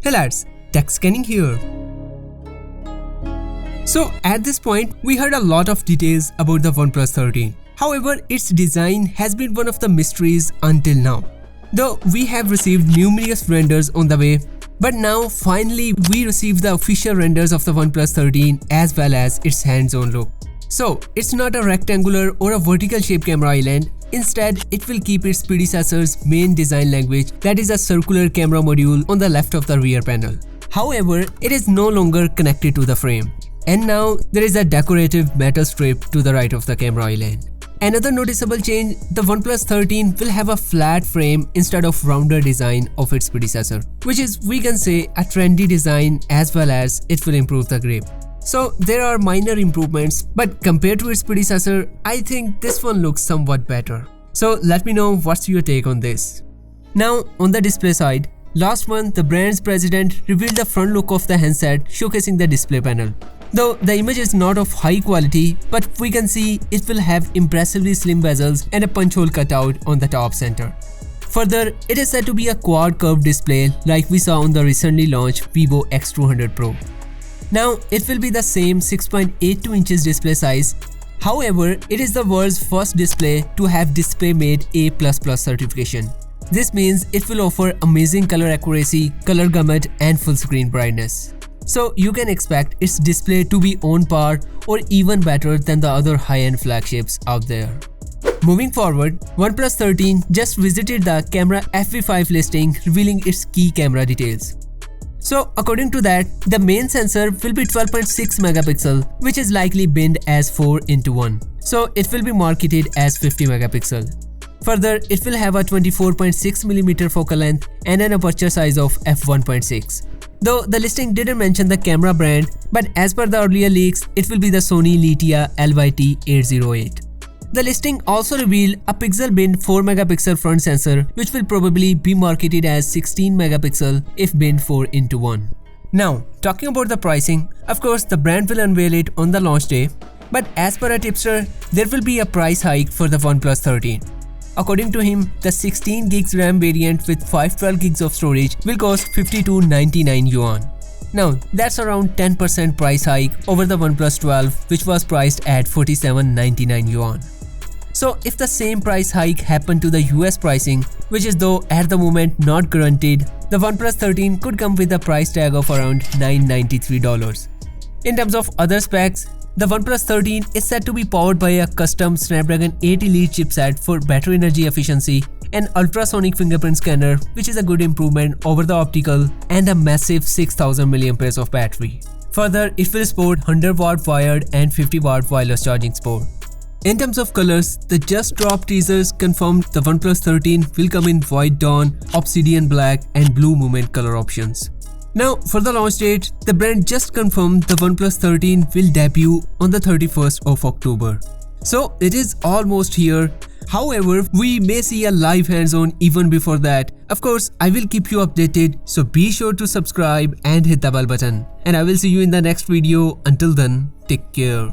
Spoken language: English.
Hey lads, TechScanning here. So at this point, we heard a lot of details about the OnePlus 13. However, its design has been one of the mysteries until now. Though we have received numerous renders on the way, but now finally we received the official renders of the OnePlus 13 as well as its hands-on look. So it's not a rectangular or a vertical shaped camera island. Instead, it will keep its predecessor's main design language, that is a circular camera module on the left of the rear panel. However, it is no longer connected to the frame. And now there is a decorative metal strip to the right of the camera island. Another noticeable change, the OnePlus 13 will have a flat frame instead of rounder design of its predecessor, which is, we can say, a trendy design as well as it will improve the grip. So there are minor improvements, but compared to its predecessor, I think this one looks somewhat better. So let me know what's your take on this. Now on the display side, last month the brand's president revealed the front look of the handset showcasing the display panel. Though the image is not of high quality, but we can see it will have impressively slim bezels and a punch hole cutout on the top center. Further, it is said to be a quad curved display like we saw on the recently launched Vivo X200 Pro. Now, it will be the same 6.82 inches display size. However, it is the world's first display to have DisplayMate A++ certification. This means it will offer amazing color accuracy, color gamut, and full screen brightness. So you can expect its display to be on par or even better than the other high-end flagships out there. Moving forward, OnePlus 13 just visited the camera FV5 listing, revealing its key camera details. So according to that, the main sensor will be 12.6 megapixel, which is likely binned as 4:1. So it will be marketed as 50 megapixel. Further, it will have a 24.6mm focal length and an aperture size of f1.6. Though the listing didn't mention the camera brand, but as per the earlier leaks, it will be the Sony Letia LYT808. The listing also revealed a pixel binned 4 megapixel front sensor, which will probably be marketed as 16 megapixel if binned 4:1. Now, talking about the pricing, of course the brand will unveil it on the launch day, but as per a tipster, there will be a price hike for the OnePlus 13. According to him, the 16GB RAM variant with 512GB of storage will cost 5299 yuan. Now, that's around 10% price hike over the OnePlus 12, which was priced at 4799 yuan. So if the same price hike happened to the US pricing, which is though at the moment not guaranteed, the OnePlus 13 could come with a price tag of around $993. In terms of other specs, the OnePlus 13 is said to be powered by a custom Snapdragon 8 Elite chipset for better energy efficiency, an ultrasonic fingerprint scanner, which is a good improvement over the optical, and a massive 6000 mAh of battery. Further, it will support 100W wired and 50W wireless charging support. In terms of colors, the just dropped teasers confirmed the OnePlus 13 will come in white dawn, obsidian black, and blue movement color options. Now, for the launch date, the brand just confirmed the OnePlus 13 will debut on the 31st of October. So it is almost here. However, we may see a live hands-on even before that. Of course, I will keep you updated, so be sure to subscribe and hit the bell button. And I will see you in the next video. Until then, take care.